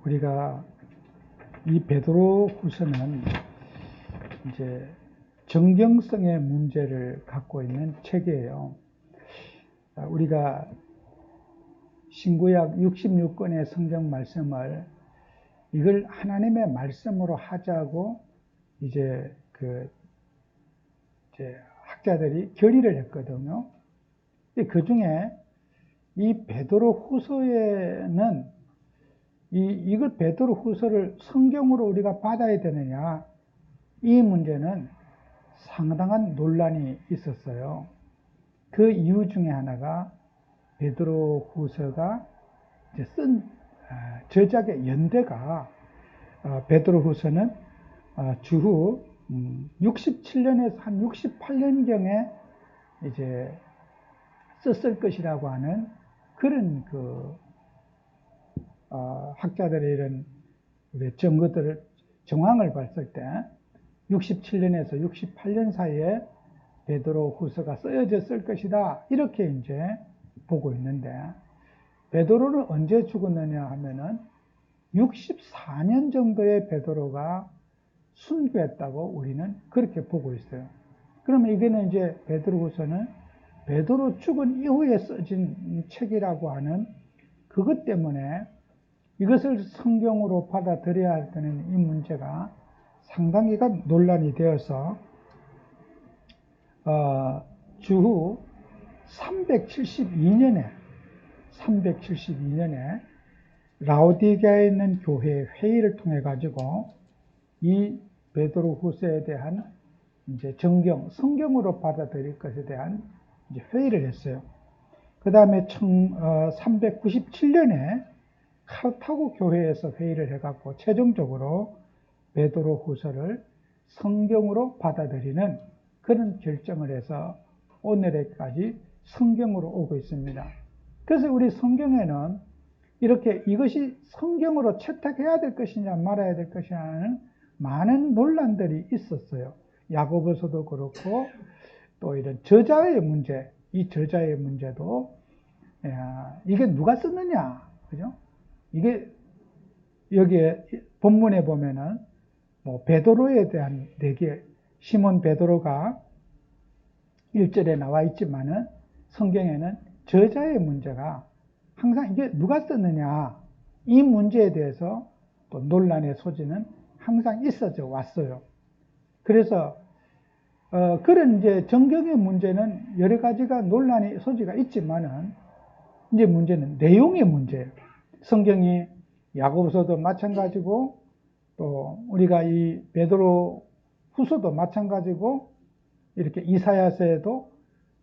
우리가 이 베드로후서는 이제 정경성의 문제를 갖고 있는 책이에요. 우리가 신구약 66권의 성경 말씀을 이걸 하나님의 말씀으로 하자고 이제 학자들이 결의를 했거든요. 그 중에 이 베드로후서에는 이걸 베드로후서를 성경으로 우리가 받아야 되느냐, 이 문제는 상당한 논란이 있었어요. 그 이유 중에 하나가 베드로후서가 쓴 저작의 연대가 베드로후서는 주후 67년에서 한 68년경에 이제 썼을 것이라고 하는 그런 학자들의 이런 증거들을 정황을 봤을 때 67년에서 68년 사이에 베드로후서가 쓰여졌을 것이다, 이렇게 이제 보고 있는데, 베드로는 언제 죽었느냐 하면은 64년 정도의 베드로가 순교했다고 우리는 그렇게 보고 있어요. 그러면 이게는 이제 베드로후서는 베드로 죽은 이후에 써진 책이라고 하는 그것 때문에 이것을 성경으로 받아들여야 되는 이 문제가 상당히 논란이 되어서 주후 372년에 라오디게아에 있는 교회 회의를 통해 가지고 이 베드로후서에 대한 이제 성경으로 받아들일 것에 대한 이제 회의를 했어요. 그 다음에 397년에 카르타고 교회에서 회의를 해갖고 최종적으로 베드로후서를 성경으로 받아들이는 그런 결정을 해서 오늘에까지 성경으로 오고 있습니다. 그래서 우리 성경에는 이렇게 이것이 성경으로 채택해야 될 것이냐 말아야 될 것이냐는 많은 논란들이 있었어요. 야고보서도 그렇고 또 이런 저자의 문제, 이 저자의 문제도 이게 누가 썼느냐, 그죠? 이게 여기에 본문에 보면은 뭐 베드로에 대한 얘기, 시몬 베드로가 1절에 나와 있지만은 성경에는 저자의 문제가 항상 이게 누가 썼느냐, 이 문제에 대해서 또 논란의 소지는 항상 있어져 왔어요. 그래서 그런 이제 정경의 문제는 여러 가지가 논란의 소지가 있지만은 이제 문제는 내용의 문제예요. 성경이 야고보서도 마찬가지고 또 우리가 이 베드로 후서도 마찬가지고 이렇게 이사야서에도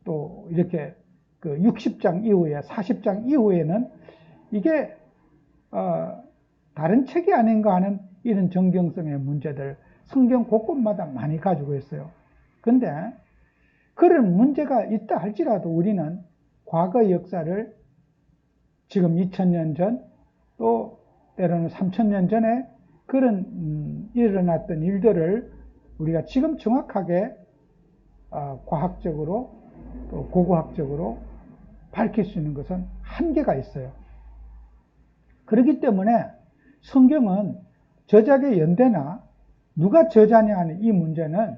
또 이렇게 그 60장 이후에 40장 이후에는 이게 다른 책이 아닌가 하는 이런 정경성의 문제들 성경 곳곳마다 많이 가지고 있어요. 근데 그런 문제가 있다 할지라도 우리는 과거 역사를 지금 2000년 전 또 때로는 3000년 전에 그런 일어났던 일들을 우리가 지금 정확하게 과학적으로 또 고고학적으로 밝힐 수 있는 것은 한계가 있어요. 그렇기 때문에 성경은 저작의 연대나 누가 저자냐 하는 이 문제는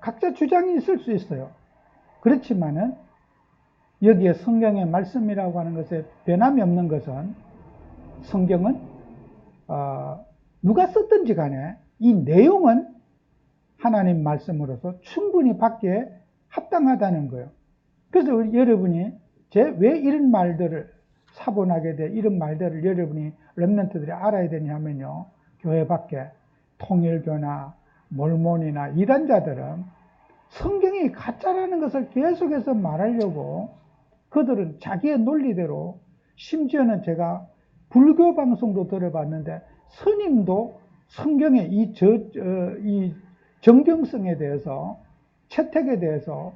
각자 주장이 있을 수 있어요. 그렇지만은 여기에 성경의 말씀이라고 하는 것에 변함이 없는 것은 성경은 누가 썼든지 간에 이 내용은 하나님 말씀으로서 충분히 받기에 합당하다는 거예요. 그래서 여러분이 왜 이런 말들을 사본하게 돼 이런 말들을 여러분이 렘넌트들이 알아야 되냐 하면요, 교회 밖에 통일교나 몰몬이나 이단자들은 성경이 가짜라는 것을 계속해서 말하려고 그들은 자기의 논리대로, 심지어는 제가 불교 방송도 들어봤는데 스님도 성경의 이 정경성에 대해서, 채택에 대해서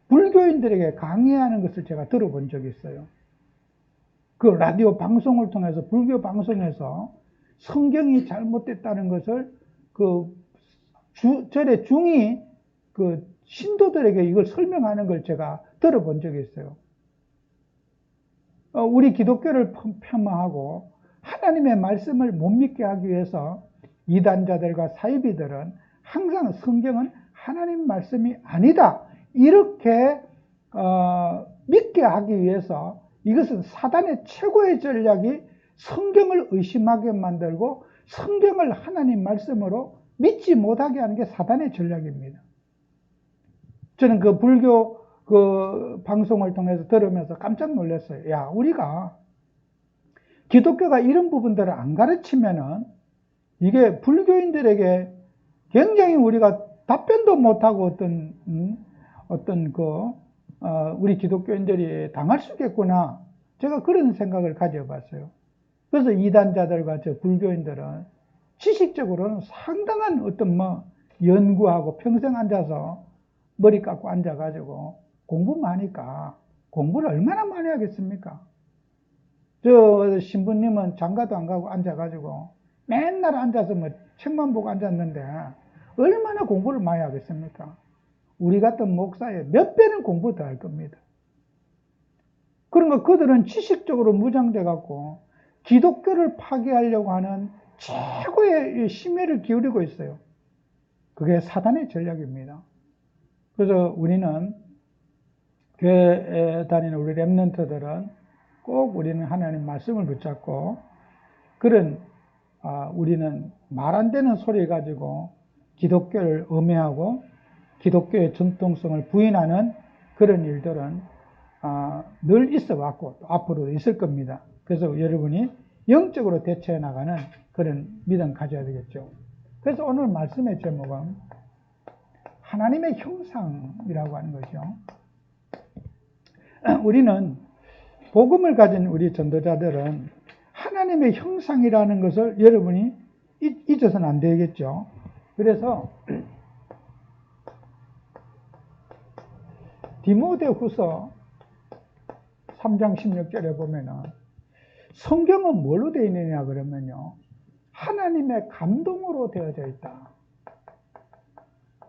불교인들에게 강의하는 것을 제가 들어본 적이 있어요. 그 라디오 방송을 통해서, 불교 방송에서 성경이 잘못됐다는 것을 절의 중이 신도들에게 이걸 설명하는 걸 제가 들어본 적이 있어요. 우리 기독교를 폄하하고 하나님의 말씀을 못 믿게 하기 위해서 이단자들과 사이비들은 항상 성경은 하나님 말씀이 아니다, 이렇게 믿게 하기 위해서, 이것은 사단의 최고의 전략이 성경을 의심하게 만들고 성경을 하나님 말씀으로 믿지 못하게 하는 게 사단의 전략입니다. 저는 그 불교 그 방송을 통해서 들으면서 깜짝 놀랐어요. 야, 우리가 기독교가 이런 부분들을 안 가르치면은 이게 불교인들에게 굉장히 우리가 답변도 못하고 어떤 우리 기독교인들이 당할 수 있겠구나. 제가 그런 생각을 가져봤어요. 그래서 이단자들과 저 불교인들은 지식적으로는 상당한 연구하고 평생 앉아서 머리 깎고 앉아가지고 공부만 하니까 공부를 얼마나 많이 하겠습니까? 저 신부님은 장가도 안 가고 앉아가지고 맨날 앉아서 책만 보고 앉았는데 얼마나 공부를 많이 하겠습니까? 우리 같은 목사의 몇 배는 공부 더 할 겁니다. 그러니까 그들은 지식적으로 무장돼 갖고 기독교를 파괴하려고 하는 최고의 심혈을 기울이고 있어요. 그게 사단의 전략입니다. 그래서 우리는 교회에 다니는 우리 렘넌트들은 꼭 우리는 하나님 말씀을 붙잡고, 우리는 말 안 되는 소리 가지고 기독교를 음해하고 기독교의 정통성을 부인하는 그런 일들은 늘 있어 왔고 또 앞으로도 있을 겁니다. 그래서 여러분이 영적으로 대처해 나가는 그런 믿음 가져야 되겠죠. 그래서 오늘 말씀의 제목은 하나님의 형상이라고 하는 거죠. 우리는 복음을 가진 우리 전도자들은 하나님의 형상이라는 것을 여러분이 잊어서는 안 되겠죠. 그래서 디모데후서 3장 16절에 보면은 성경은 뭘로 되어 있느냐 그러면요, 하나님의 감동으로 되어져 있다.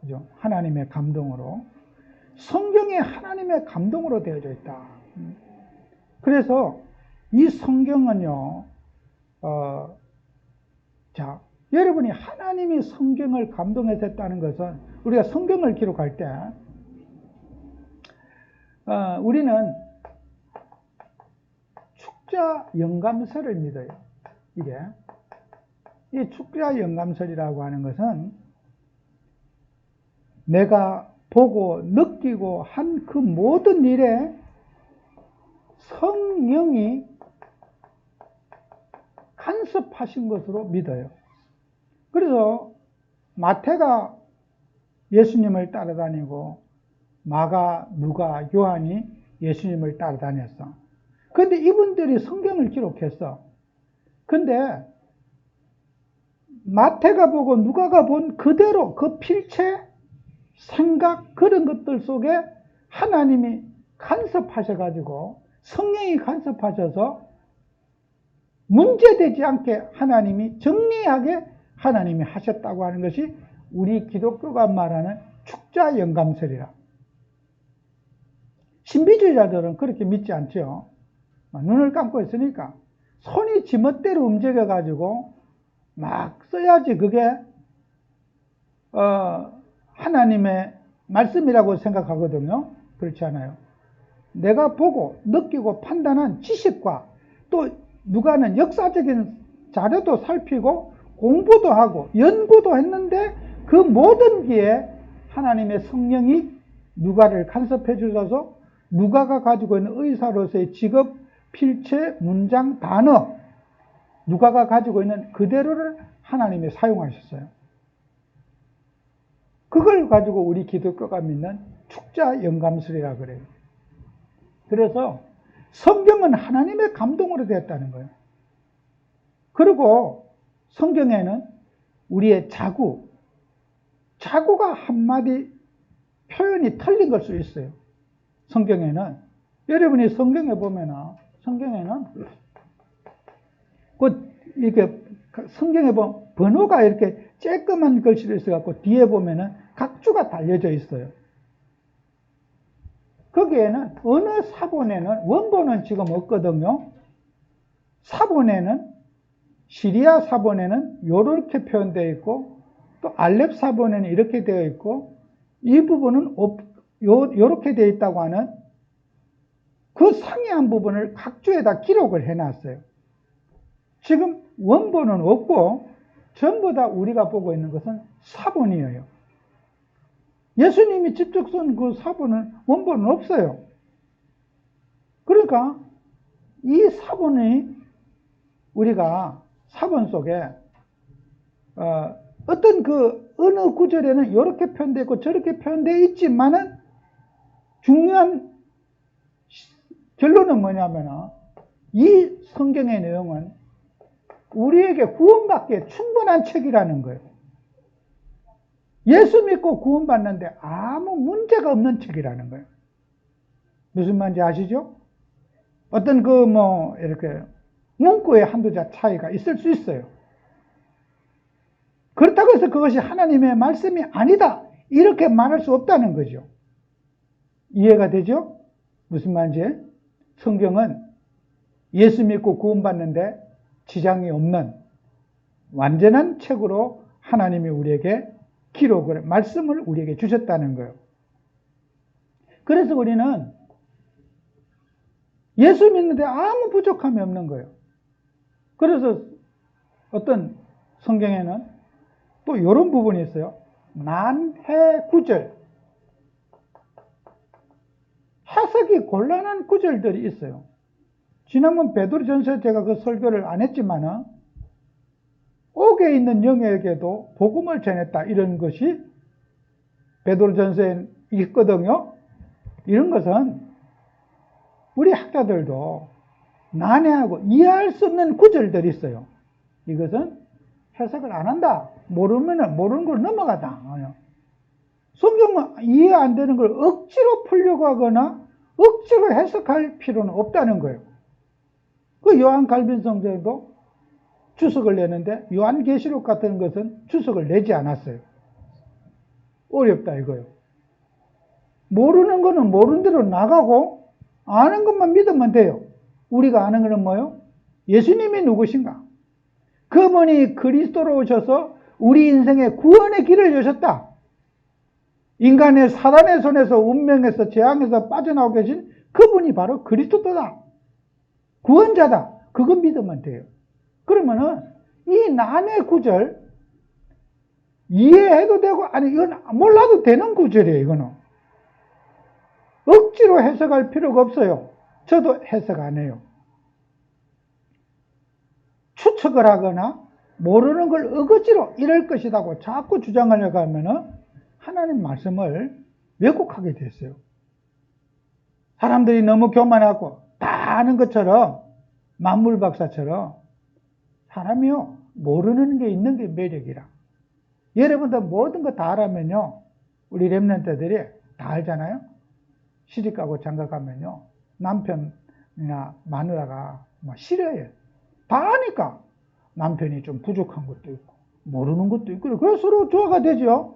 그죠? 하나님의 감동으로. 성경이 하나님의 감동으로 되어져 있다. 그래서 이 성경은요, 여러분이 하나님이 성경을 감동해서 했다는 것은, 우리가 성경을 기록할 때 우리는 축자 영감설을 믿어요. 이 축자 영감설이라고 하는 것은 내가 보고 느끼고 한 그 모든 일에 성령이 간섭하신 것으로 믿어요. 그래서 마태가 예수님을 따라다니고 마가, 누가, 요한이 예수님을 따라다녔어. 그런데 이분들이 성경을 기록했어. 근데 마태가 보고 누가가 본 그대로 그 필체, 생각, 그런 것들 속에 하나님이 간섭하셔가지고, 성령이 간섭하셔서 문제되지 않게 하나님이 정리하게 하나님이 하셨다고 하는 것이 우리 기독교가 말하는 축자 영감설이라. 신비주의자들은 그렇게 믿지 않죠. 눈을 감고 있으니까 손이 지멋대로 움직여가지고 막 써야지 그게 하나님의 말씀이라고 생각하거든요. 그렇지 않아요. 내가 보고 느끼고 판단한 지식과 또 누가는 역사적인 자료도 살피고 공부도 하고 연구도 했는데 그 모든 기에 하나님의 성령이 누가를 간섭해 주셔서 누가가 가지고 있는 의사로서의 직업, 필체, 문장, 단어, 누가가 가지고 있는 그대로를 하나님이 사용하셨어요. 그걸 가지고 우리 기독교가 믿는 축자 영감설이라 그래요. 그래서 성경은 하나님의 감동으로 되었다는 거예요. 그리고 성경에는 우리의 자구가 한마디 표현이 틀린 걸 수 있어요. 성경에는, 여러분이 성경에 보면은, 성경에는 이렇게 성경에 보면 번호가 이렇게 쬐끄만 글씨로 있어갖고 뒤에 보면은 각주가 달려져 있어요. 거기에는 어느 사본에는, 원본은 지금 없거든요. 사본에는 시리아 사본에는 이렇게 표현되어 있고 또 알렙 사본에는 이렇게 되어 있고 이 부분은 이렇게 되어 있다고 하는 그 상이한 부분을 각주에다 기록을 해놨어요. 지금 원본은 없고 전부 다 우리가 보고 있는 것은 사본이에요. 예수님이 직접 쓴 그 사본은 원본은 없어요. 그러니까 이 사본이 우리가 사본 속에 어떤 그 어느 구절에는 이렇게 표현되어 있고 저렇게 표현되어 있지만은 중요한 결론은 뭐냐면은 이 성경의 내용은 우리에게 구원받기에 충분한 책이라는 거예요. 예수 믿고 구원받는데 아무 문제가 없는 책이라는 거예요. 무슨 말인지 아시죠? 어떤 이렇게 문구에 한두 자 차이가 있을 수 있어요. 그렇다고 해서 그것이 하나님의 말씀이 아니다, 이렇게 말할 수 없다는 거죠. 이해가 되죠? 무슨 말인지? 성경은 예수 믿고 구원받는데 지장이 없는 완전한 책으로 하나님이 우리에게 기록을, 말씀을 우리에게 주셨다는 거예요. 그래서 우리는 예수 믿는데 아무 부족함이 없는 거예요. 그래서 어떤 성경에는 또 이런 부분이 있어요. 난해구절, 해석이 곤란한 구절들이 있어요. 지난번 베드로전서에 제가 그 설교를 안 했지만은 옥에 있는 영에게도 복음을 전했다, 이런 것이 베드로전서에 있거든요. 이런 것은 우리 학자들도 난해하고 이해할 수 없는 구절들이 있어요. 이것은 해석을 안 한다, 모르는 걸 넘어가다. 성경은 이해 안 되는 걸 억지로 풀려고 하거나 억지로 해석할 필요는 없다는 거예요. 그 요한 갈빈 성경도 주석을 내는데 요한계시록 같은 것은 주석을 내지 않았어요. 어렵다 이거예요. 모르는 거는 모르는 대로 나가고 아는 것만 믿으면 돼요. 우리가 아는 것은 뭐예요? 예수님이 누구신가? 그분이 그리스도로 오셔서 우리 인생의 구원의 길을 여셨다. 인간의 사단의 손에서, 운명에서, 재앙에서 빠져나오고 계신 그분이 바로 그리스도다, 구원자다. 그거 믿으면 돼요. 그러면은 이 난의 구절 이해해도 되고, 아니 이건 몰라도 되는 구절이에요. 이거는 억지로 해석할 필요가 없어요. 저도 해석 안 해요. 추측을 하거나 모르는 걸 억지로 이럴 것이라고 자꾸 주장하려고 하면은 하나님 말씀을 왜곡하게 됐어요. 사람들이 너무 교만하고 다 아는 것처럼, 만물박사처럼 사람이요, 모르는 게 있는 게 매력이라. 여러분들 모든 거 다 알아면요, 우리 렘넌트들이 다 알잖아요. 시집가고 장가가면요, 남편이나 마누라가 막 싫어해요. 다 아니까. 남편이 좀 부족한 것도 있고 모르는 것도 있고, 그래서 서로 조화가 되죠.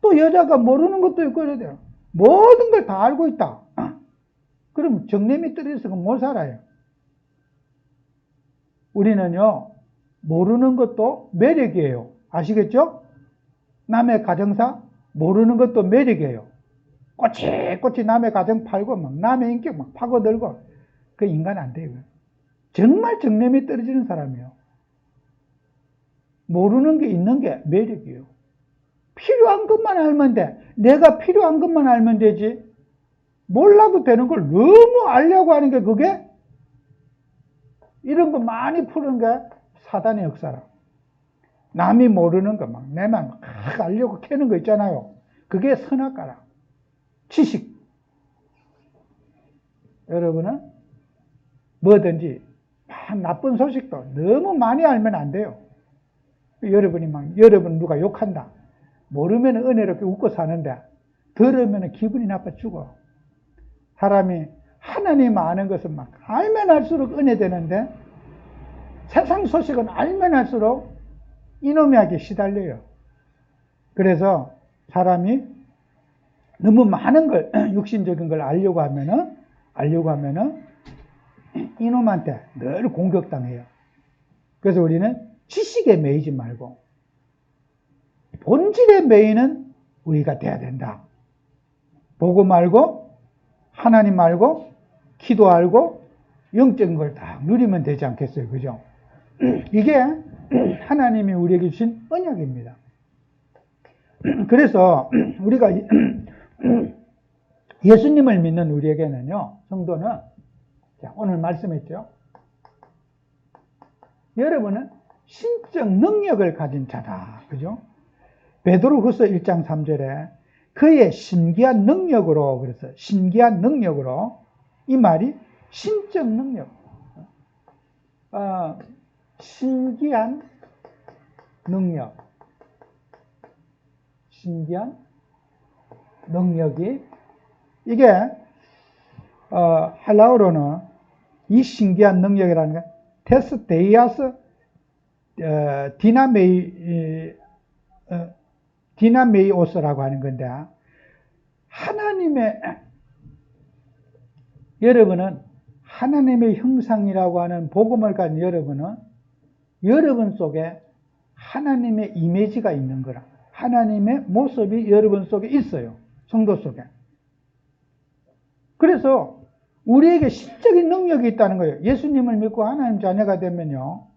또 여자가 모르는 것도 있고 이래야 돼요. 모든 걸 다 알고 있다. 그럼 정념이 떨어져서 못 살아요. 우리는요, 모르는 것도 매력이에요. 아시겠죠? 남의 가정사 모르는 것도 매력이에요. 꼬치꼬치 남의 가정 팔고 막 남의 인격 막 파고들고, 그 인간 안 돼요. 정말 정념이 떨어지는 사람이에요. 모르는 게 있는 게 매력이에요. 필요한 것만 알면 돼. 내가 필요한 것만 알면 되지. 몰라도 되는 걸 너무 알려고 하는 게, 그게 이런 거 많이 푸는 게 사단의 역사라. 남이 모르는 거 막 내만 막 알려고 캐는 거 있잖아요. 그게 선악과라. 지식. 여러분은 뭐든지 나쁜 소식도 너무 많이 알면 안 돼요. 여러분 누가 욕한다, 모르면 은혜롭게 웃고 사는데 들으면 기분이 나빠 죽어. 사람이 하나님 아는 것은 막 알면 알수록 은혜 되는데, 세상 소식은 알면 알수록 이놈에게 시달려요. 그래서 사람이 너무 많은 걸, 육신적인 걸 알려고 하면은 이놈한테 늘 공격당해요. 그래서 우리는 지식에 매이지 말고 본질에 매이는 우리가 돼야 된다. 복음 알고 하나님 알고 기도 알고 영적인 걸 다 누리면 되지 않겠어요? 그죠? 이게 하나님이 우리에게 주신 언약입니다. 그래서 우리가 예수님을 믿는 우리에게는요, 성도는 오늘 말씀했죠. 여러분은 신적 능력을 가진 자다. 그죠? 베드로후서 1장 3절에 그의 신기한 능력으로, 그래서 신기한 능력으로, 이 말이 신적 능력, 신기한 능력, 신기한 능력이, 이게 헬라어로는 이 신기한 능력이라는 게 테스데이아스 디나메이오스라고 하는 건데, 여러분은 하나님의 형상이라고 하는 복음을 가진 여러분은 여러분 속에 하나님의 이미지가 있는 거라. 하나님의 모습이 여러분 속에 있어요. 성도 속에. 그래서 우리에게 신적인 능력이 있다는 거예요. 예수님을 믿고 하나님 자녀가 되면요,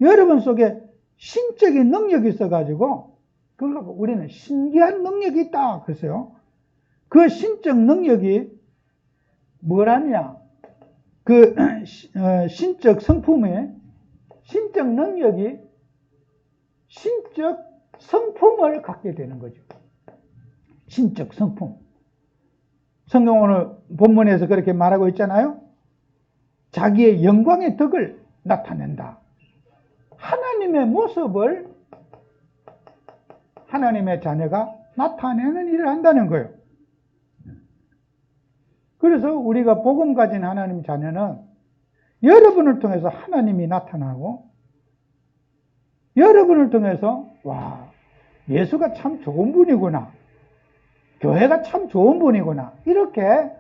여러분 속에 신적인 능력이 있어가지고 그걸 우리는 신기한 능력이 있다 그랬어요. 그 신적 능력이 뭐라냐? 그 신적 성품의 신적 능력이 신적 성품을 갖게 되는 거죠. 신적 성품. 성경 오늘 본문에서 그렇게 말하고 있잖아요. 자기의 영광의 덕을 나타낸다. 하나님의 모습을 하나님의 자녀가 나타내는 일을 한다는 거예요. 그래서 우리가 복음 가진 하나님 자녀는 여러분을 통해서 하나님이 나타나고, 여러분을 통해서 와, 예수가 참 좋은 분이구나, 교회가 참 좋은 분이구나, 이렇게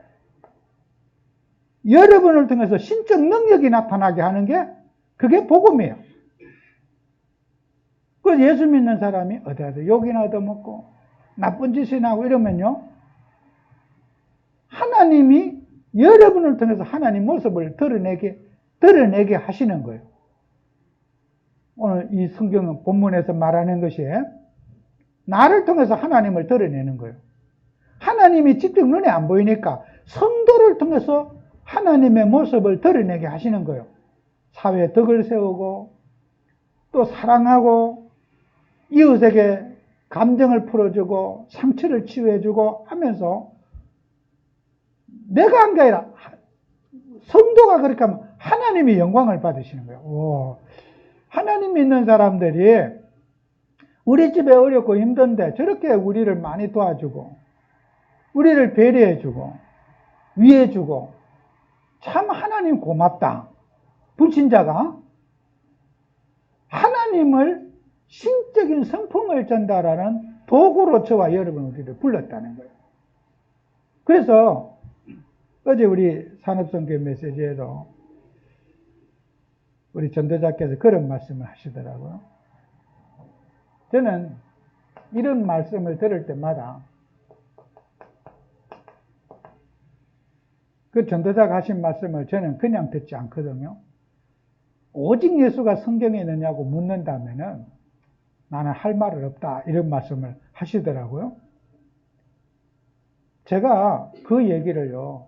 여러분을 통해서 신적 능력이 나타나게 하는 게 그게 복음이에요. 그 예수 믿는 사람이 어디 욕이나 얻어먹고 나쁜 짓이나 하고 이러면요, 하나님이 여러분을 통해서 하나님 모습을 드러내게 하시는 거예요. 오늘 이 성경은 본문에서 말하는 것이 나를 통해서 하나님을 드러내는 거예요. 하나님이 직접 눈에 안 보이니까 성도를 통해서 하나님의 모습을 드러내게 하시는 거예요. 사회에 덕을 세우고 또 사랑하고 이웃에게 감정을 풀어주고 상처를 치유해주고 하면서 내가 한 게 아니라 성도가 그렇게 하면 하나님이 영광을 받으시는 거예요. 오, 하나님 믿는 사람들이 우리 집에 어렵고 힘든데 저렇게 우리를 많이 도와주고 우리를 배려해주고 위해주고 참 하나님 고맙다. 불신자가 하나님을 신적인 성품을 전달하는 도구로 저와 여러분 우리를 불렀다는 거예요. 그래서 어제 우리 산업선교 메시지에도 우리 전도자께서 그런 말씀을 하시더라고요. 저는 이런 말씀을 들을 때마다 그 전도자가 하신 말씀을 저는 그냥 듣지 않거든요. 오직 예수가 성경에 있느냐고 묻는다면은 나는 할 말은 없다, 이런 말씀을 하시더라고요. 제가 그 얘기를요,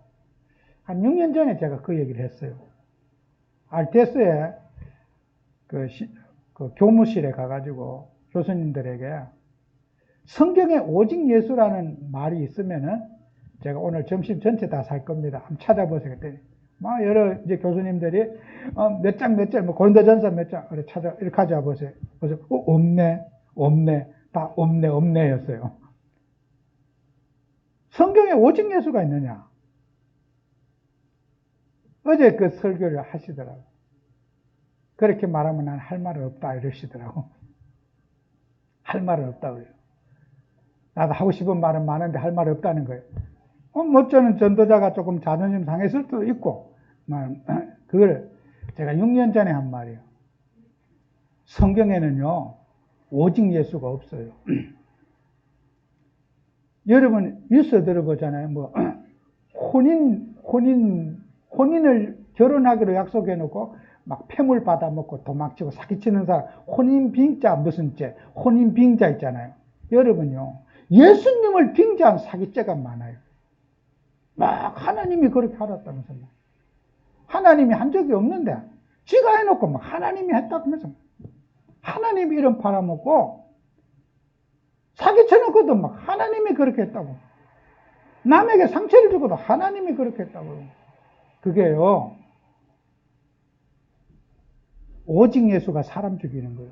한 6년 전에 제가 그 얘기를 했어요. 알테스에 그 교무실에 가가지고 교수님들에게 성경에 오직 예수라는 말이 있으면은 제가 오늘 점심 전체 다 살 겁니다. 한번 찾아보세요. 그랬더니 막 여러 이제 교수님들이 몇 장, 뭐 고린도전서 몇 장, 이렇게 가져와 보세요. 그래서 없네, 다 없네였어요. 성경에 오직 예수가 있느냐? 어제 그 설교를 하시더라고요. 그렇게 말하면 난 할 말은 없다 이러시더라고. 할 말은 없다 그래요. 나도 하고 싶은 말은 많은데 할 말이 없다는 거예요. 뭐 저는 전도자가 조금 자존심 상했을 수도 있고, 그걸 제가 6년 전에 한 말이에요. 성경에는요, 오직 예수가 없어요. 여러분, 뉴스 들어보잖아요. 뭐, 혼인을 결혼하기로 약속해 놓고, 막 폐물 받아먹고 도망치고 사기치는 사람, 혼인빙자 무슨 죄, 혼인빙자 있잖아요. 여러분요, 예수님을 빙자한 사기죄가 많아요. 막 하나님이 그렇게 하랬다면서. 하나님이 한 적이 없는데, 지가 해놓고 막 하나님이 했다면서. 하나님이 이름 팔아먹고, 사기쳐놓고도 막 하나님이 그렇게 했다고. 남에게 상처를 주고도 하나님이 그렇게 했다고. 그게요, 오직 예수가 사람 죽이는 거예요.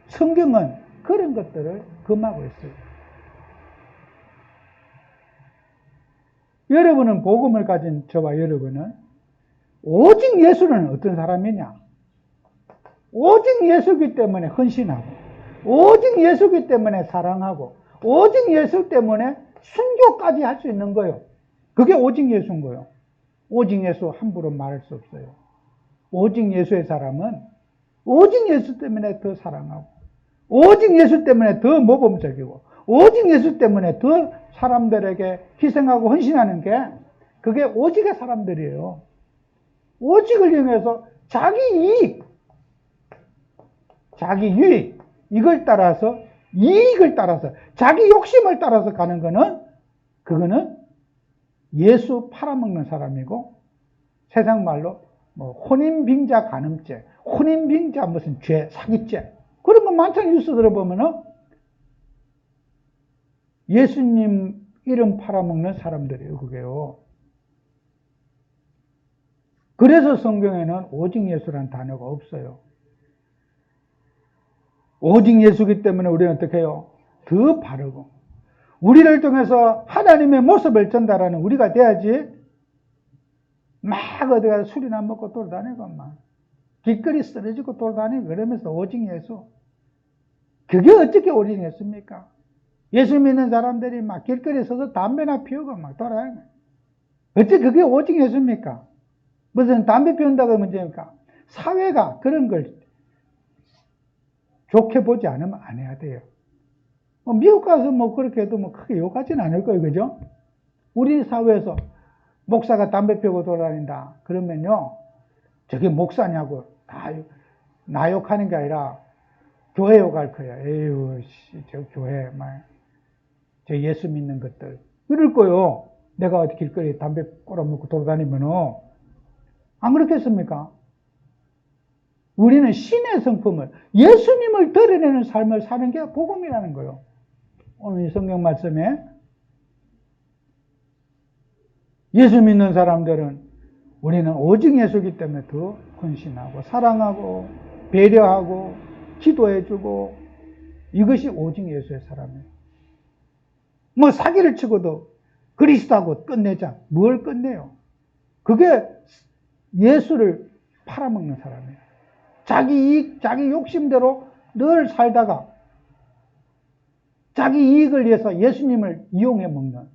성경은 그런 것들을 금하고 있어요. 여러분은 복음을 가진 저와 여러분은 오직 예수는 어떤 사람이냐? 오직 예수기 때문에 헌신하고, 오직 예수기 때문에 사랑하고, 오직 예수 때문에 순교까지 할 수 있는 거예요. 그게 오직 예수인 거예요. 오직 예수 함부로 말할 수 없어요. 오직 예수의 사람은 오직 예수 때문에 더 사랑하고, 오직 예수 때문에 더 모범적이고, 오직 예수 때문에 더 사람들에게 희생하고 헌신하는 게 그게 오직의 사람들이에요. 오직을 이용해서 자기 이익, 자기 유익, 이걸 따라서, 이익을 따라서, 자기 욕심을 따라서 가는 거는, 그거는 예수 팔아먹는 사람이고, 세상 말로 뭐 혼인빙자 간음죄, 혼인빙자 무슨 죄, 사기죄, 그런 거 많잖아요. 뉴스 들어보면은 예수님 이름 팔아먹는 사람들이에요. 그게요. 그래서 성경에는 오직 예수라는 단어가 없어요. 오직 예수기 때문에 우리는 어떻게 해요? 더 바르고, 우리를 통해서 하나님의 모습을 전달하는 우리가 돼야지. 막 어디 가서 술이나 먹고 돌아다니고 막 길거리 쓰러지고 돌아다니고 그러면서 오직 예수, 그게 어떻게 오직 예수입니까? 예수 믿는 사람들이 막 길거리에 서서 담배나 피우고 막 돌아다니고, 어째 그게 오직 예수입니까? 무슨 담배 피운다고 문제입니까? 사회가 그런 걸 좋게 보지 않으면 안 해야 돼요. 미국 가서 뭐 그렇게 해도 뭐 크게 욕하지는 않을 거예요. 그죠? 우리 사회에서 목사가 담배 피우고 돌아다닌다 그러면요, 저게 목사냐고 나 욕하는 게 아니라 교회 욕할 거야. 에휴, 저 교회 저 예수 믿는 것들 이럴 거요. 내가 어디 길거리에 담배 꼬라먹고 돌아다니면은. 안 그렇겠습니까? 우리는 신의 성품을, 예수님을 드러내는 삶을 사는 게 복음이라는 거예요. 오늘 이 성경 말씀에 예수 믿는 사람들은 우리는 오직 예수이기 때문에 더 헌신하고 사랑하고 배려하고 기도해주고, 이것이 오직 예수의 사람이에요. 뭐 사기를 치고도 그리스도하고 끝내자. 뭘 끝내요? 그게 예수를 팔아먹는 사람이에요. 자기 이익, 자기 욕심대로 늘 살다가 자기 이익을 위해서 예수님을 이용해 먹는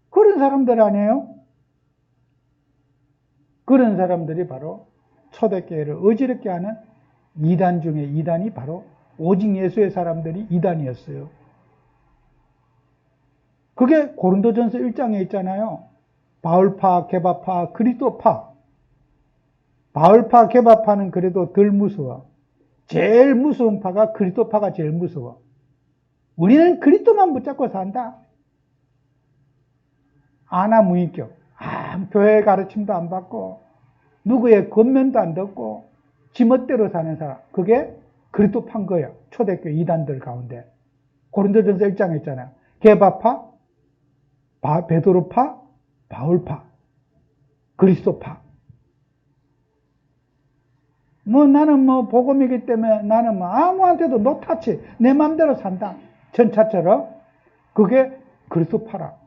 그런 사람들 아니에요? 그런 사람들이 바로 초대교회를 어지럽게 하는 이단 중에 이단이 바로 오직 예수의 사람들이 이단이었어요. 그게 고린도전서 1장에 있잖아요. 바울파, 게바파, 그리스도파. 바울파, 게바파는 그래도 덜 무서워. 제일 무서운 파가 그리스도파가 제일 무서워. 우리는 그리스도만 붙잡고 산다. 아나무인격. 교회 가르침도 안 받고 누구의 권면도 안 듣고 지멋대로 사는 사람. 그게 그리스도파인 거야. 초대교회 이단들 가운데. 고린도전서 1장에 있잖아요. 게바파, 베드로파, 바울파, 그리스도파. 나는 복음이기 때문에 나는 아무한테도 노타치, 내 마음대로 산다. 전차처럼. 그게 그리스도파라.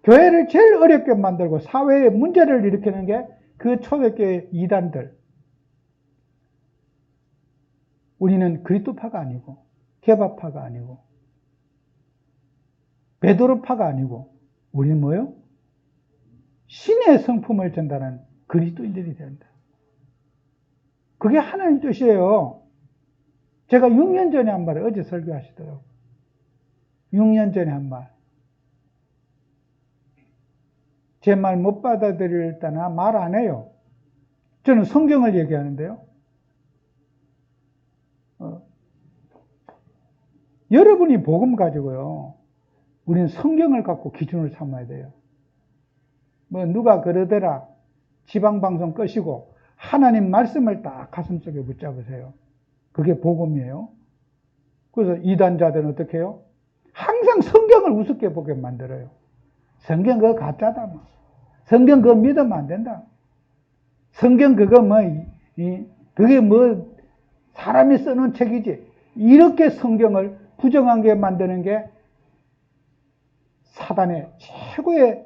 교회를 제일 어렵게 만들고 사회에 문제를 일으키는 게 그 초대교회 이단들. 우리는 그리스도파가 아니고 게바파가 아니고 베드로파가 아니고 우리는 뭐예요? 신의 성품을 전달하는 그리스도인들이 된다. 그게 하나님 뜻이에요. 제가 6년 전에 한 말을 어제 설교하시더라고요. 6년 전에 한 말. 제 말 못 받아들일다나 말 안 해요. 저는 성경을 얘기하는데요. 여러분이 복음 가지고요. 우리는 성경을 갖고 기준을 삼아야 돼요. 뭐 누가 그러더라. 지방방송 끄시고 하나님 말씀을 딱 가슴속에 붙잡으세요. 그게 복음이에요. 그래서 이단자들은 어떻게 해요? 항상 성경을 우습게 보게 만들어요. 성경 그거 가짜다. 뭐. 성경 그거 믿으면 안 된다. 성경 그거 그게 사람이 써놓은 책이지. 이렇게 성경을 부정하게 만드는 게 사단의 최고의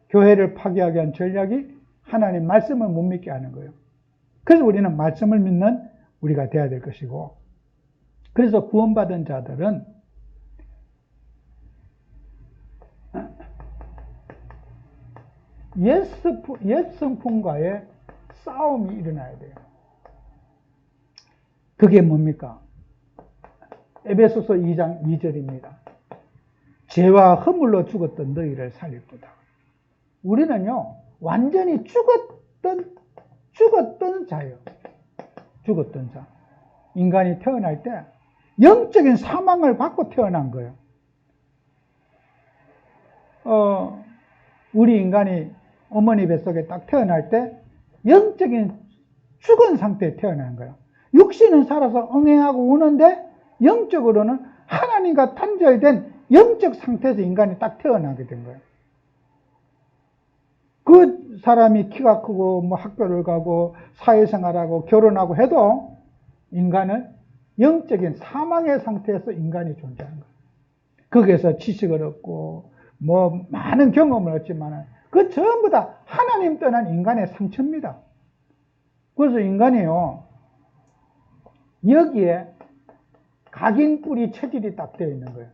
교회를 파괴하게 한 전략이 하나님 말씀을 못 믿게 하는 거예요. 그래서 우리는 말씀을 믿는 우리가 돼야 될 것이고, 그래서 구원받은 자들은 옛 성품과의 싸움이 일어나야 돼요. 그게 뭡니까? 에베소서 2장 2절입니다. 죄와 허물로 죽었던 너희를 살릴도다. 우리는요, 완전히 죽었던 자예요. 죽었던 자. 인간이 태어날 때 영적인 사망을 받고 태어난 거예요. 우리 인간이 어머니 뱃속에 딱 태어날 때 영적인 죽은 상태에 태어난 거예요. 육신은 살아서 응행하고 우는데 영적으로는 하나님과 단절된 영적 상태에서 인간이 딱 태어나게 된 거예요. 그 사람이 키가 크고 뭐 학교를 가고 사회생활하고 결혼하고 해도 인간은 영적인 사망의 상태에서 인간이 존재하는 거예요. 거기에서 지식을 얻고 뭐 많은 경험을 얻지만 그 전부 다 하나님 떠난 인간의 상처입니다. 그래서 인간이요, 여기에 각인 뿌리 체질이 딱 되어 있는 거예요.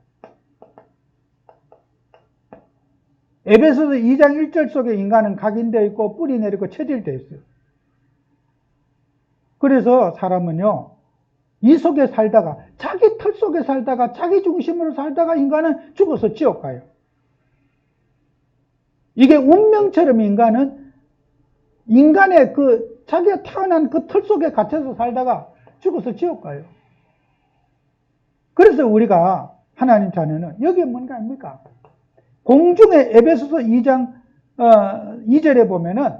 에베소서 2장 1절 속에 인간은 각인되어 있고 뿌리 내리고 체질되어 있어요. 그래서 사람은요, 이 속에 살다가 자기 털 속에 살다가 자기 중심으로 살다가 인간은 죽어서 지옥 가요. 이게 운명처럼 인간은 인간의 자기가 태어난 그 털 속에 갇혀서 살다가 죽어서 지옥 가요. 그래서 우리가 하나님 자녀는 여기에 뭔가 아닙니까? 공중의 에베소서 2장 2절에 보면은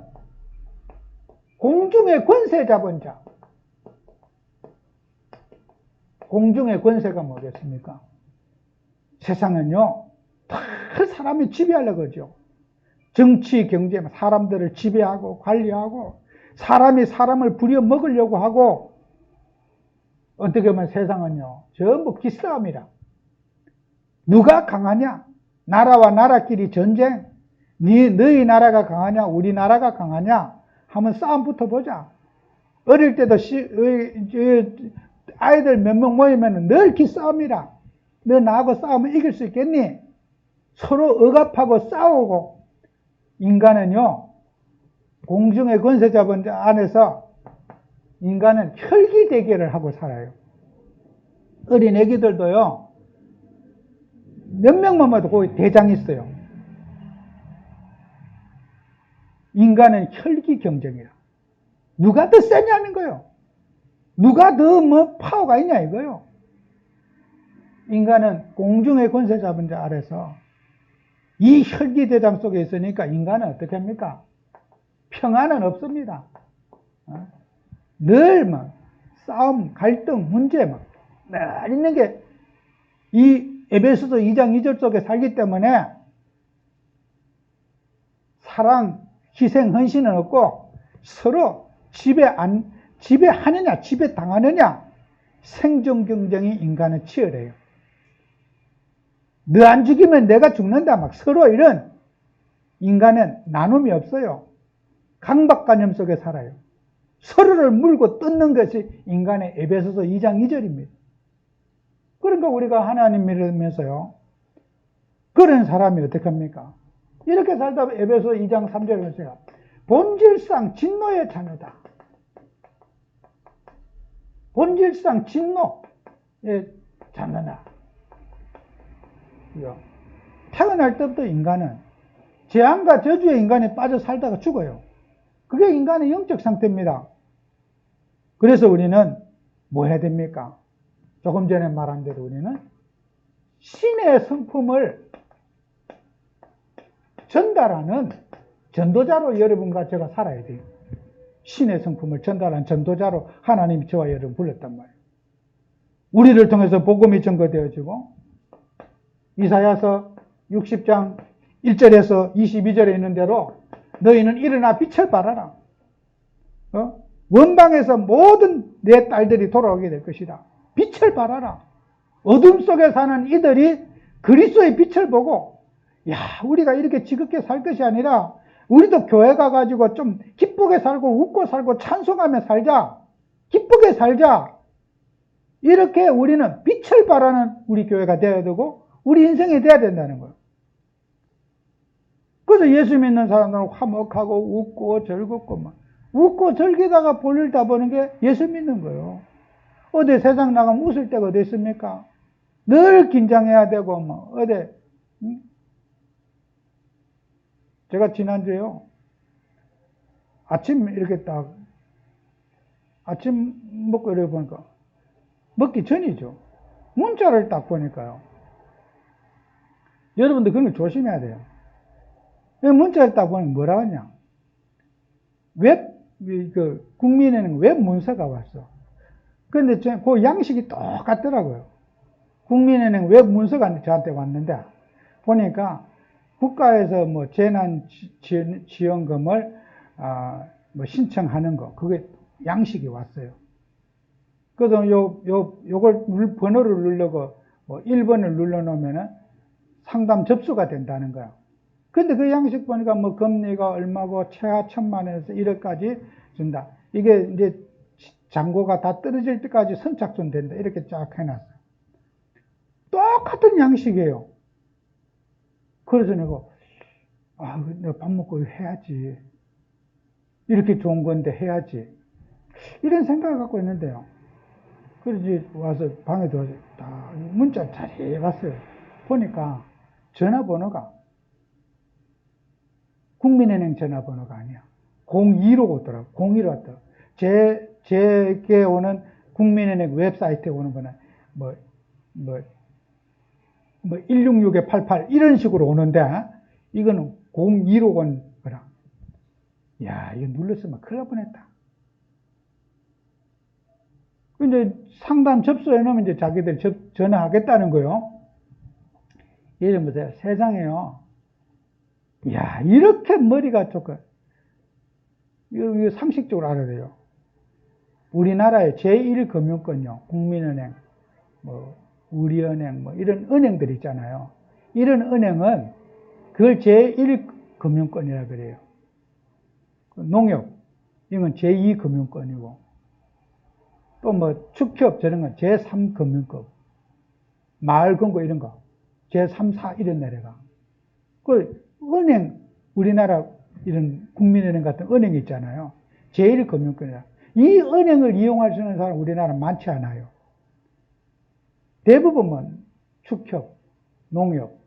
공중의 권세 잡은 자. 공중의 권세가 뭐겠습니까? 세상은요, 다 사람이 지배하려고 그러죠. 정치, 경제, 사람들을 지배하고 관리하고 사람이 사람을 부려먹으려고 하고, 어떻게 보면 세상은요, 전부 기싸움이라. 누가 강하냐? 나라와 나라끼리 전쟁. 너희 나라가 강하냐? 우리 나라가 강하냐? 한번 싸움 붙어보자. 어릴 때도 아이들 몇 명 모이면 늘 기싸움이라. 너 나하고 싸우면 이길 수 있겠니? 서로 억압하고 싸우고. 인간은요, 공중의 권세 잡은 자 안에서 인간은 혈기 대결을 하고 살아요. 어린 애기들도요, 몇 명만 봐도 거기 대장이 있어요. 인간은 혈기 경쟁이라. 누가 더 세냐는 거예요. 누가 더 파워가 있냐 이거요. 인간은 공중의 권세 잡은 자 아래서 이 혈기 대장 속에 있으니까 인간은 어떻게 합니까? 평안은 없습니다. 늘 싸움, 갈등, 문제 늘 있는 게 이 에베소서 2장 2절 속에 살기 때문에 사랑, 희생, 헌신은 없고 서로 지배하느냐, 지배당하느냐 생존 경쟁이 인간은 치열해요. 너 안 죽이면 내가 죽는다 서로 이런 인간은 나눔이 없어요. 강박관념 속에 살아요. 서로를 물고 뜯는 것이 인간의 에베소서 2장 2절입니다. 그러니까 우리가 하나님 믿으면서요, 그런 사람이 어떻게 합니까? 이렇게 살다 에베소 2장 3절에 보세요. 본질상 진노의 자녀다. 본질상 진노. 잡는다. 태어날 때부터 인간은 재앙과 저주의 인간에 빠져 살다가 죽어요. 그게 인간의 영적 상태입니다. 그래서 우리는 뭐 해야 됩니까? 조금 전에 말한 대로 우리는 신의 성품을 전달하는 전도자로 여러분과 제가 살아야 돼요. 신의 성품을 전달하는 전도자로 하나님이 저와 여러분 불렀단 말이에요. 우리를 통해서 복음이 전거되어지고 이사야서 60장 1절에서 22절에 있는 대로 너희는 일어나 빛을 발하라. 원방에서 모든 내 딸들이 돌아오게 될 것이다. 빛을 발하라. 어둠 속에 사는 이들이 그리스도의 빛을 보고 야, 우리가 이렇게 지극게 살 것이 아니라 우리도 교회 가가지고 좀 기쁘게 살고 웃고 살고 찬송하며 살자. 기쁘게 살자. 이렇게 우리는 빛을 발하는 우리 교회가 되어야 되고 우리 인생이 되어야 된다는 거예요. 그래서 예수 믿는 사람들은 화목하고 웃고 즐겁고 막 웃고 즐기다가 볼일 다 보는 게 예수 믿는 거예요. 어디 세상 나가면 웃을 때가 어디 있습니까? 늘 긴장해야 되고 뭐 어디 제가 지난주에요 아침 이렇게 딱 아침 먹고 이렇게 보니까 먹기 전이죠. 문자를 딱 보니까요. 여러분들 그런 거 조심해야 돼요. 문자를 딱 보니 뭐라 하냐. 국민은행 웹 문서가 왔어. 그런데 그 양식이 똑같더라고요. 국민은행 웹 문서가 저한테 왔는데 보니까 국가에서 뭐 재난지원금을 뭐 신청하는 거 그게 양식이 왔어요. 그래서 요걸 번호를 누르고 뭐 1번을 눌러 놓으면은 상담 접수가 된다는 거야. 근데 그 양식 보니까 뭐 금리가 얼마고 최하 1,000만 원에서 1억까지 준다. 이게 이제 잔고가 다 떨어질 때까지 선착순 된다. 이렇게 쫙 해놨어요. 똑같은 양식이에요. 그래서 내가 밥 먹고 해야지. 이렇게 좋은 건데 해야지. 이런 생각을 갖고 있는데요. 그래서 와서 방에 들어와서 다 문자 자세히 봤어요. 보니까 전화번호가 국민은행 전화번호가 아니야. 02로 오더라고. 02로 왔더라고. 제게 오는 국민은행 웹사이트에 오는 거는 166-88 이런 식으로 오는데 이거는 02로 온 거라. 야, 이거 눌렀으면 큰일 날 뻔했다. 근데 상담 접수해 놓으면 이제 자기들 전화하겠다는 거요. 예를 보세요. 세상에요. 야, 이렇게 머리가 좋고, 이거 상식적으로 알아야 돼요. 우리나라의 제1금융권요. 국민은행, 우리은행, 이런 은행들 있잖아요. 이런 은행은 그걸 제1금융권이라 그래요. 농협, 이건 제2금융권이고, 또 축협, 저런 건 제3금융권, 마을금고 이런 거, 제3, 4 이런 내려가. 은행, 우리나라 이런 국민은행 같은 은행이 있잖아요. 제1금융권이라. 이 은행을 이용할 수 있는 사람 우리나라 많지 않아요. 대부분은 축협, 농협,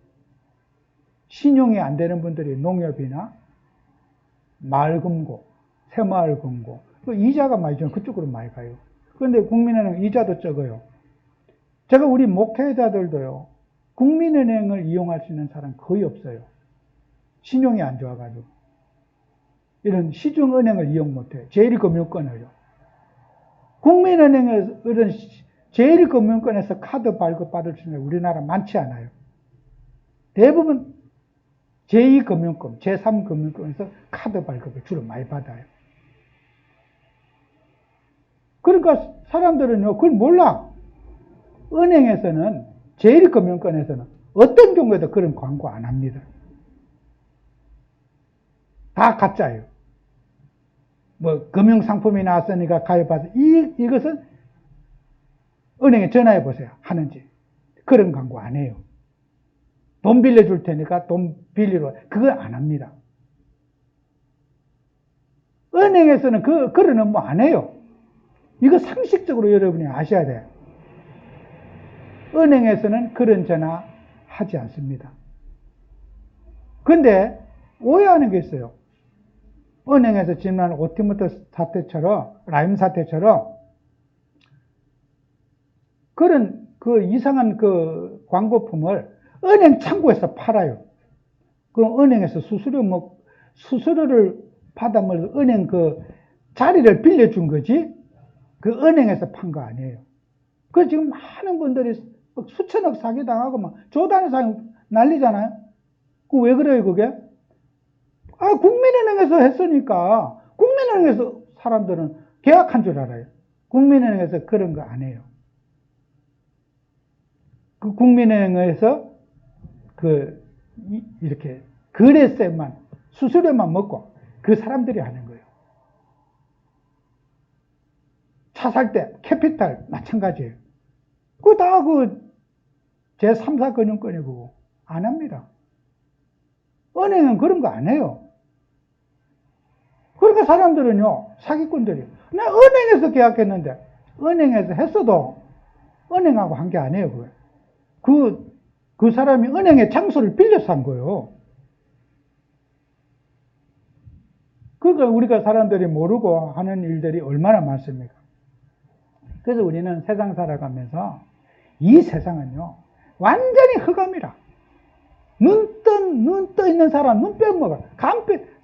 신용이 안 되는 분들이 농협이나 마을금고, 새마을금고, 이자가 많이 좀 그쪽으로 많이 가요. 그런데 국민은행 이자도 적어요. 제가 우리 목회자들도요, 국민은행을 이용할 수 있는 사람 거의 없어요. 신용이 안 좋아가지고. 이런 시중은행을 이용 못해요. 제1금융권을요. 국민은행에서, 이런 제1금융권에서 카드 발급받을 수 있는 우리나라 많지 않아요. 대부분 제2금융권, 제3금융권에서 카드 발급을 주로 많이 받아요. 그러니까 사람들은요, 그걸 몰라. 은행에서는, 제1금융권에서는 어떤 경우에도 그런 광고 안 합니다. 다 가짜예요. 금융상품이 나왔으니까 가입하세요. 이것은 은행에 전화해 보세요. 하는지. 그런 광고 안 해요. 돈 빌려줄 테니까 돈 빌리러, 그걸 안 합니다. 은행에서는 그런 업무 안 해요. 이거 상식적으로 여러분이 아셔야 돼요. 은행에서는 그런 전화 하지 않습니다. 근데 오해하는 게 있어요. 은행에서 지난 오티모토 사태처럼, 라임 사태처럼 그런 그 이상한 그 광고품을 은행 창구에서 팔아요. 그 은행에서 수수료를 받아먹을 은행 그 자리를 빌려준 거지, 그 은행에서 판 거 아니에요. 그 지금 많은 분들이 수천억 사기당하고 막 조단위 사기 난리잖아요. 그 왜 그래요, 그게? 국민은행에서 했으니까, 국민은행에서 사람들은 계약한 줄 알아요. 국민은행에서 그런 거 안 해요. 그 국민은행에서 이렇게 거래세만, 수수료만 먹고 그 사람들이 하는 거예요. 차 살 때 캐피탈 마찬가지예요. 그거 다 제3사 금융권이고 안 합니다. 은행은 그런 거 안 해요. 그러니까 사람들은요, 사기꾼들이, 나 은행에서 계약했는데, 은행에서 했어도 은행하고 한 게 아니에요, 그거. 그 사람이 은행의 장소를 빌려서 한 거예요. 그러니까 우리가 사람들이 모르고 하는 일들이 얼마나 많습니까? 그래서 우리는 세상 살아가면서 이 세상은요, 완전히 흑암이라. 눈 떠 있는 사람, 눈 빼먹어.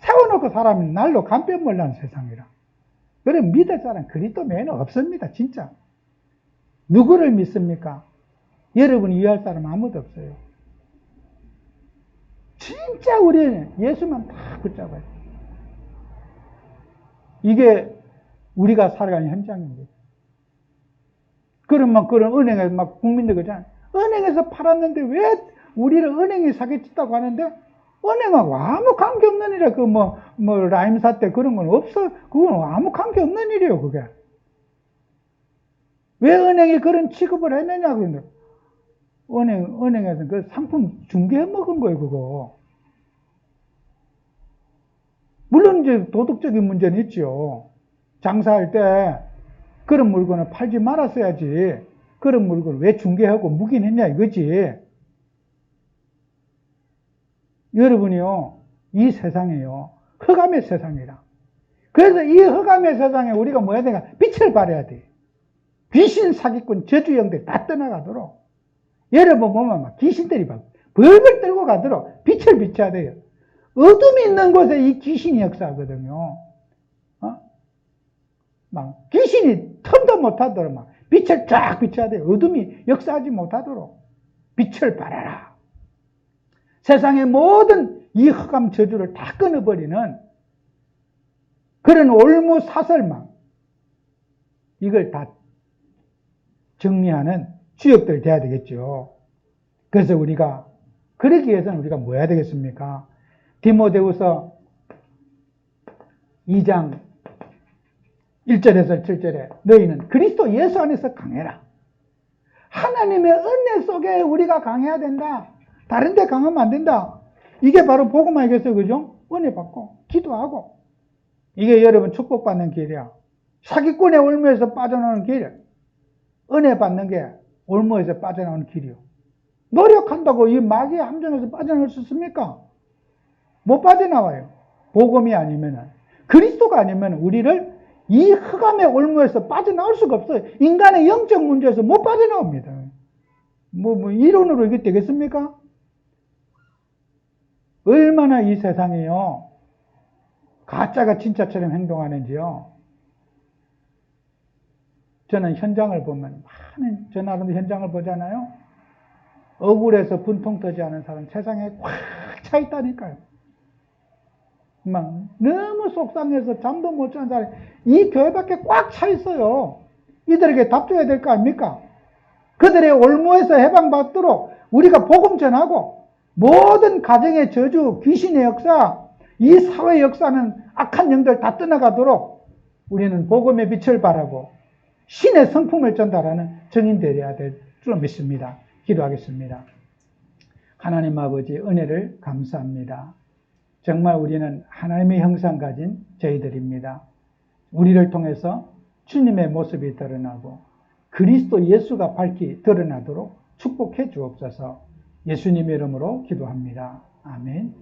세워놓고 사람이 날로 간 빼먹으려는 세상이라. 그래, 믿을 사람 그리스도 외에는 없습니다, 진짜. 누구를 믿습니까? 여러분이 이해할 사람 아무도 없어요. 진짜 우리는 예수만 다 붙잡아요. 이게 우리가 살아가는 현장입니다. 그러면 그런 은행에서 막 국민들 그러잖아요. 은행에서 팔았는데 왜 우리를 은행이 사기쳤다고 하는데, 은행하고 아무 관계없는 일이야. 라임 사태 그런 건 없어. 그건 아무 관계없는 일이에요, 그게. 왜 은행이 그런 취급을 했느냐, 그런데. 은행에서 그 상품 중개해 먹은 거예요, 그거. 물론 이제 도덕적인 문제는 있죠. 장사할 때 그런 물건을 팔지 말았어야지. 그런 물건을 왜 중개하고 묵인했냐, 이거지. 여러분이요, 이 세상이요, 흑암의 세상이라. 그래서 이 흑암의 세상에 우리가 뭐 해야 되나? 빛을 발해야 돼. 귀신, 사기꾼, 저주형들 다 떠나가도록. 여러분 보면 막 귀신들이 막 벌벌 떨고 가도록 빛을 비춰야 돼요. 어둠이 있는 곳에 이 귀신이 역사하거든요. 막 귀신이 턴도 못하도록 막 빛을 쫙 비춰야 돼요. 어둠이 역사하지 못하도록 빛을 발하라. 세상의 모든 이 흑암 저주를 다 끊어버리는 그런 올무사설망, 이걸 다 정리하는 주역들 돼야 되겠죠. 그래서 우리가 그러기 위해서는 우리가 뭐 해야 되겠습니까? 디모데후서 2장 1절에서 7절에 너희는 그리스도 예수 안에서 강해라. 하나님의 은혜 속에 우리가 강해야 된다. 다른 데 강하면 안 된다. 이게 바로 복음이겠어요, 그죠? 은혜 받고 기도하고. 이게 여러분 축복받는 길이야. 사기꾼의 올무에서 빠져나오는 길, 은혜 받는 게 올무에서 빠져나오는 길이요. 노력한다고 이 마귀의 함정에서 빠져나올 수 있습니까? 못 빠져나와요. 복음이 아니면은, 그리스도가 아니면 우리를 이 흑암의 올무에서 빠져나올 수가 없어요. 인간의 영적 문제에서 못 빠져나옵니다. 이론으로 이게 되겠습니까? 얼마나 이 세상이요, 가짜가 진짜처럼 행동하는지요. 저는 현장을 보면, 많은, 저 나름도 현장을 보잖아요. 억울해서 분통 터지 않은 사람 세상에 꽉 차 있다니까요. 막 너무 속상해서 잠도 못 자는 사람이 이 교회 밖에 꽉 차 있어요. 이들에게 답 줘야 될 거 아닙니까? 그들의 올무에서 해방받도록 우리가 복음 전하고, 모든 가정의 저주, 귀신의 역사, 이 사회 역사는 악한 영들 다 떠나가도록 우리는 복음의 빛을 발하고 신의 성품을 전달하는 증인 되어야 될 줄 믿습니다. 기도하겠습니다. 하나님 아버지, 은혜를 감사합니다. 정말 우리는 하나님의 형상 가진 저희들입니다. 우리를 통해서 주님의 모습이 드러나고 그리스도 예수가 밝히 드러나도록 축복해 주옵소서. 예수님의 이름으로 기도합니다. 아멘.